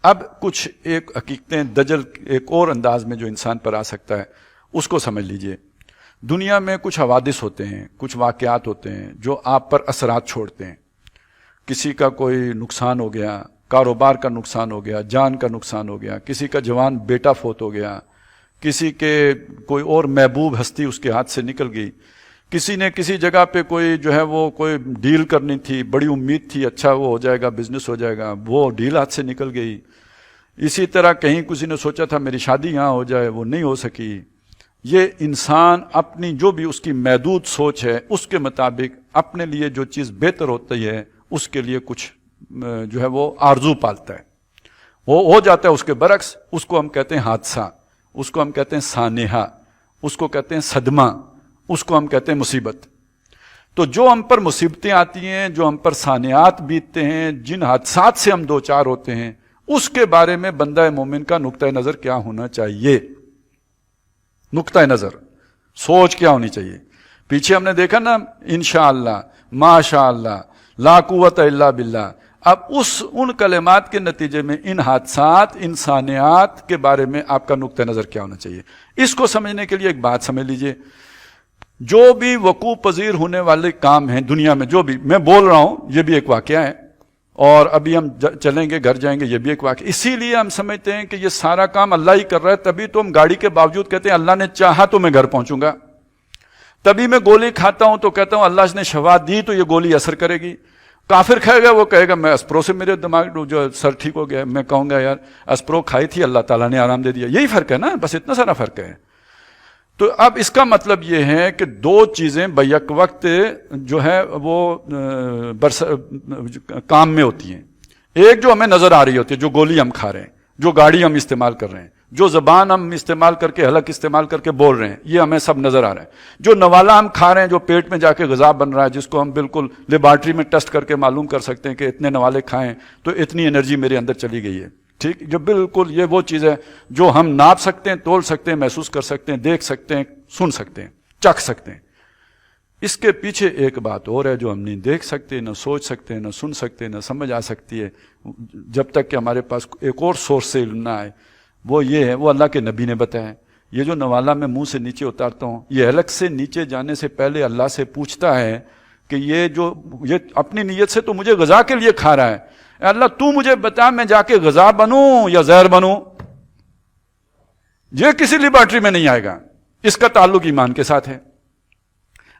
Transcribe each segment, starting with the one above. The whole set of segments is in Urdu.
اب کچھ ایک حقیقتیں دجل ایک اور انداز میں جو انسان پر آ سکتا ہے اس کو سمجھ لیجئے. دنیا میں کچھ حوادث ہوتے ہیں، کچھ واقعات ہوتے ہیں جو آپ پر اثرات چھوڑتے ہیں. کسی کا کوئی نقصان ہو گیا، کاروبار کا نقصان ہو گیا، جان کا نقصان ہو گیا، کسی کا جوان بیٹا فوت ہو گیا، کسی کے کوئی اور محبوب ہستی اس کے ہاتھ سے نکل گئی، کسی نے کسی جگہ پہ کوئی جو ہے وہ کوئی ڈیل کرنی تھی، بڑی امید تھی اچھا وہ ہو جائے گا، بزنس ہو جائے گا، وہ ڈیل ہاتھ سے نکل گئی. اسی طرح کہیں کسی نے سوچا تھا میری شادی یہاں ہو جائے، وہ نہیں ہو سکی. یہ انسان اپنی جو بھی اس کی محدود سوچ ہے اس کے مطابق اپنے لیے جو چیز بہتر ہوتی ہے اس کے لیے کچھ جو ہے وہ آرزو پالتا ہے، وہ ہو جاتا ہے اس کے برعکس. اس کو ہم کہتے ہیں حادثہ، اس کو ہم کہتے ہیں سانحہ، اس کو کہتے ہیں صدمہ، اس کو ہم کہتے ہیں مصیبت. تو جو ہم پر مصیبتیں آتی ہیں، جو ہم پر سانحات بیتتے ہیں، جن حادثات سے ہم دوچار ہوتے ہیں، اس کے بارے میں بندہ مومن کا نقطہ نظر کیا ہونا چاہیے؟ نقطہ نظر، سوچ کیا ہونی چاہیے؟ پیچھے ہم نے دیکھا نا انشاءاللہ، ماشاءاللہ، لا قوت الا باللہ. اب ان کلمات کے نتیجے میں ان حادثات، ان سانحات کے بارے میں آپ کا نقطہ نظر کیا ہونا چاہیے؟ اس کو سمجھنے کے لیے ایک بات سمجھ لیجئے. جو بھی وقوع پذیر ہونے والے کام ہیں دنیا میں، جو بھی میں بول رہا ہوں یہ بھی ایک واقعہ ہے، اور ابھی ہم چلیں گے گھر جائیں گے یہ بھی ایک واقعہ. اسی لیے ہم سمجھتے ہیں کہ یہ سارا کام اللہ ہی کر رہا ہے، تبھی تو ہم گاڑی کے باوجود کہتے ہیں اللہ نے چاہا تو میں گھر پہنچوں گا. تبھی میں گولی کھاتا ہوں تو کہتا ہوں اللہ نے شفا دی تو یہ گولی اثر کرے گی. کافر کھائے گا وہ کہے گا میں اسپرو سے میرے دماغ جو سر ٹھیک ہو گیا. میں کہوں گا یار اسپرو کھائی تھی اللہ تعالیٰ نے آرام دے دیا. یہی فرق ہے نا، بس اتنا سارا فرق ہے. تو اب اس کا مطلب یہ ہے کہ دو چیزیں بیک وقت جو ہے وہ کام میں ہوتی ہیں. ایک جو ہمیں نظر آ رہی ہوتی ہے، جو گولی ہم کھا رہے ہیں، جو گاڑی ہم استعمال کر رہے ہیں، جو زبان ہم استعمال کر کے حلق استعمال کر کے بول رہے ہیں، یہ ہمیں سب نظر آ رہا ہے. جو نوالا ہم کھا رہے ہیں، جو پیٹ میں جا کے غذا بن رہا ہے، جس کو ہم بالکل لیبارٹری میں ٹیسٹ کر کے معلوم کر سکتے ہیں کہ اتنے نوالے کھائیں تو اتنی انرجی میرے اندر چلی گئی ہے. ٹھیک، جو بالکل یہ وہ چیز ہے جو ہم ناپ سکتے ہیں، تول سکتے ہیں، محسوس کر سکتے ہیں، دیکھ سکتے ہیں، سن سکتے ہیں، چکھ سکتے ہیں. اس کے پیچھے ایک بات اور ہے جو ہم نہیں دیکھ سکتے، نہ سوچ سکتے، نہ سن سکتے، نہ سمجھ آ سکتی ہے جب تک کہ ہمارے پاس ایک اور سورس سے علم نہ آئے. وہ یہ ہے، وہ اللہ کے نبی نے بتایا. یہ جو نوالا میں منہ سے نیچے اتارتا ہوں، یہ حلق سے نیچے جانے سے پہلے اللہ سے پوچھتا ہے کہ یہ اپنی نیت سے تو مجھے غذا کے لیے کھا رہا ہے، اے اللہ تو مجھے بتا میں جا کے غذا بنوں یا زہر بنوں. یہ کسی لیبارٹری میں نہیں آئے گا. اس کا تعلق ایمان کے ساتھ ہے.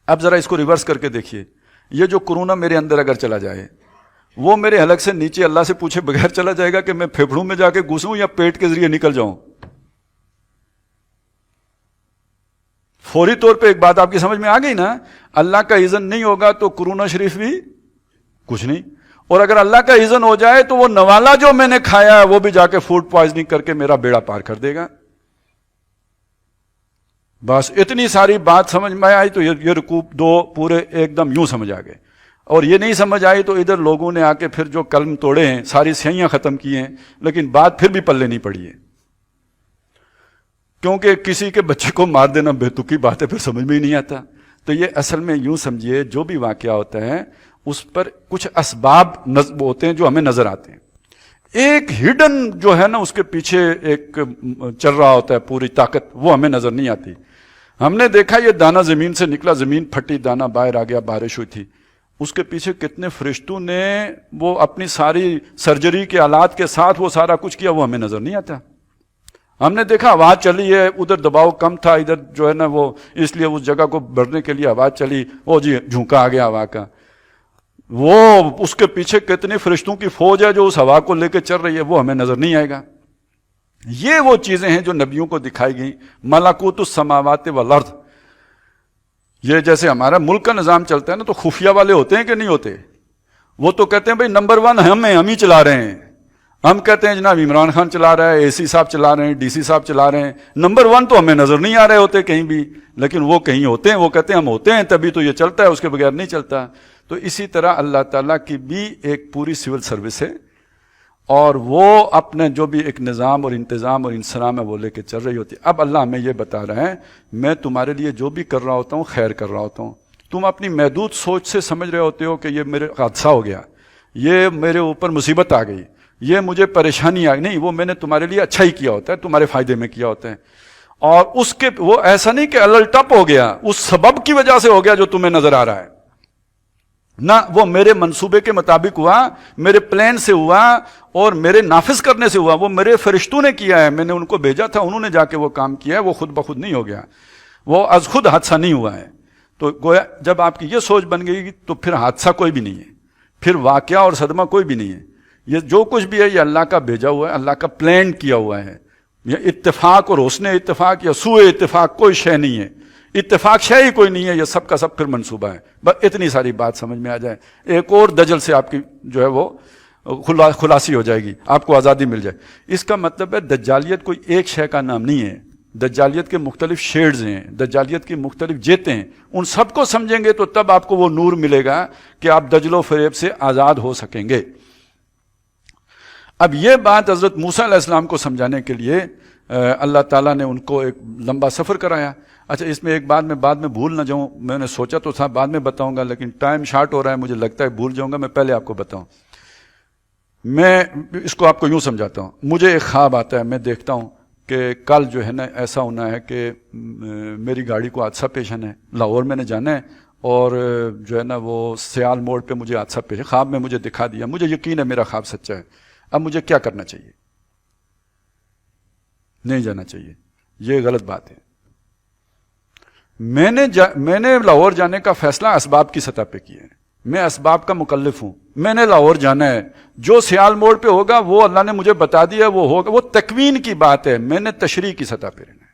اب ذرا اس کو ریورس کر کے دیکھیے. یہ جو کورونا میرے اندر اگر چلا جائے، وہ میرے حلق سے نیچے اللہ سے پوچھے بغیر چلا جائے گا کہ میں پھیپھڑوں میں جا کے گھسوں یا پیٹ کے ذریعے نکل جاؤں؟ فوری طور پہ ایک بات آپ کی سمجھ میں آ گئی نا. اللہ کا اذن نہیں ہوگا تو کورونا شریف بھی کچھ نہیں، اور اگر اللہ کا اذن ہو جائے تو وہ نوالا جو میں نے کھایا ہے وہ بھی جا کے فوڈ پوائزننگ کر کے میرا بیڑا پار کر دے گا. بس اتنی ساری بات سمجھ میں آئی تو یہ رکوع دو پورے ایک دم یوں سمجھ آ گئے. اور یہ نہیں سمجھ آئی تو ادھر لوگوں نے آ کے پھر جو کلم توڑے ہیں، ساری سیاحیاں ختم کی ہیں، لیکن بات پھر بھی پلے نہیں پڑی ہے. کیونکہ کسی کے بچے کو مار دینا بےتکی بات ہے، پھر سمجھ میں ہی نہیں آتا. تو یہ اصل میں یوں سمجھیے جو بھی واقعہ ہوتا ہے اس پر کچھ اسباب ہوتے ہیں جو ہمیں نظر آتے ہیں. ایک ہڈن جو ہے نا اس کے پیچھے ایک چل رہا ہوتا ہے پوری طاقت، وہ ہمیں نظر نہیں آتی. ہم نے دیکھا یہ دانہ زمین سے نکلا، زمین پھٹی، دانہ باہر آ گیا، بارش ہوئی تھی. اس کے پیچھے کتنے فرشتوں نے وہ اپنی ساری سرجری کے آلات کے ساتھ وہ سارا کچھ کیا، وہ ہمیں نظر نہیں آتا. ہم نے دیکھا آواز چلی ہے، ادھر دباؤ کم تھا، ادھر جو ہے نا وہ اس لیے اس جگہ کو بھرنے کے لیے آواز چلی، وہ جی جھونکا آ گیا ہوا کا. وہ اس کے پیچھے کتنے فرشتوں کی فوج ہے جو اس ہوا کو لے کے چل رہی ہے، وہ ہمیں نظر نہیں آئے گا. یہ وہ چیزیں ہیں جو نبیوں کو دکھائی گئیں. ملکوت السماوات والارض. یہ جیسے ہمارا ملک کا نظام چلتا ہے نا تو خفیہ والے ہوتے ہیں کہ نہیں ہوتے؟ وہ تو کہتے ہیں بھائی نمبر 1 ہم ہی چلا رہے ہیں. ہم کہتے ہیں جناب عمران خان چلا رہا ہے، اے سی صاحب چلا رہے ہیں، ڈی سی صاحب چلا رہے ہیں. نمبر 1 تو ہمیں نظر نہیں آ رہے ہوتے کہیں بھی، لیکن وہ کہیں ہوتے ہیں. وہ کہتے ہیں ہم ہوتے ہیں تبھی تو یہ چلتا ہے، اس کے بغیر نہیں چلتا. تو اسی طرح اللہ تعالیٰ کی بھی ایک پوری سول سروس ہے، اور وہ اپنے جو بھی ایک نظام اور انتظام اور انسلام ہے وہ لے کے چل رہی ہوتی ہے. اب اللہ ہمیں یہ بتا رہا ہے میں تمہارے لیے جو بھی کر رہا ہوتا ہوں خیر کر رہا ہوتا ہوں. تم اپنی محدود سوچ سے سمجھ رہے ہوتے ہو کہ یہ میرے حادثہ ہو گیا، یہ میرے اوپر مصیبت آ گئی، یہ مجھے پریشانی آ نہیں، وہ میں نے تمہارے لیے اچھا ہی کیا ہوتا ہے، تمہارے فائدے میں کیا ہوتا ہے. اور اس کے وہ ایسا نہیں کہ الل ٹپ ہو گیا، اس سبب کی وجہ سے ہو گیا جو تمہیں نظر آ رہا ہے. نہ وہ میرے منصوبے کے مطابق ہوا، میرے پلان سے ہوا اور میرے نافذ کرنے سے ہوا. وہ میرے فرشتوں نے کیا ہے، میں نے ان کو بھیجا تھا، انہوں نے جا کے وہ کام کیا ہے. وہ خود بخود نہیں ہو گیا، وہ از خود حادثہ نہیں ہوا ہے. تو گویا جب آپ کی یہ سوچ بن گئی تو پھر حادثہ کوئی بھی نہیں ہے، پھر واقعہ اور صدمہ کوئی بھی نہیں ہے. یہ جو کچھ بھی ہے یہ اللہ کا بھیجا ہوا ہے، اللہ کا پلان کیا ہوا ہے. یہ اتفاق اور حسن اتفاق یا سوء اتفاق کوئی شے نہیں ہے. اتفاق شے ہی کوئی نہیں ہے، یہ سب کا سب پھر منصوبہ ہے. بس اتنی ساری بات سمجھ میں آ جائے، ایک اور دجل سے آپ کی جو ہے وہ خلاصی ہو جائے گی، آپ کو آزادی مل جائے. اس کا مطلب ہے دجالیت کوئی ایک شے کا نام نہیں ہے. دجالیت کے مختلف شیڈز ہیں، دجالیت کی مختلف جیتیں ہیں. ان سب کو سمجھیں گے تو تب آپ کو وہ نور ملے گا کہ آپ دجل و فریب سے آزاد ہو سکیں گے. اب یہ بات حضرت موسیٰ علیہ السلام کو سمجھانے کے لیے اللہ تعالیٰ نے ان کو ایک لمبا سفر کرایا. اچھا، اس میں ایک بات میں بعد میں بھول نہ جاؤں، میں نے سوچا تو تھا بعد میں بتاؤں گا، لیکن ٹائم شارٹ ہو رہا ہے، مجھے لگتا ہے بھول جاؤں گا. میں پہلے آپ کو بتاؤں، میں اس کو آپ کو یوں سمجھاتا ہوں. مجھے ایک خواب آتا ہے، میں دیکھتا ہوں کہ کل جو ہے نا ایسا ہونا ہے کہ میری گاڑی کو حادثہ پیش آنا ہے، لاہور میں نے جانا ہے، اور جو ہے نا وہ سیال موڑ پہ مجھے حادثہ پیش، خواب میں مجھے دکھا دیا. مجھے یقین ہے میرا خواب سچا ہے. اب مجھے کیا کرنا چاہیے؟ نہیں جانا چاہیے، یہ غلط بات ہے. میں نے لاہور جانے کا فیصلہ اسباب کی سطح پہ کیا ہے، میں اسباب کا مکلف ہوں. میں نے لاہور جانا ہے، جو سیال موڑ پہ ہوگا وہ اللہ نے مجھے بتا دیا وہ ہوگا، وہ تکوین کی بات ہے. میں نے تشریح کی سطح پہ رہنا ہے.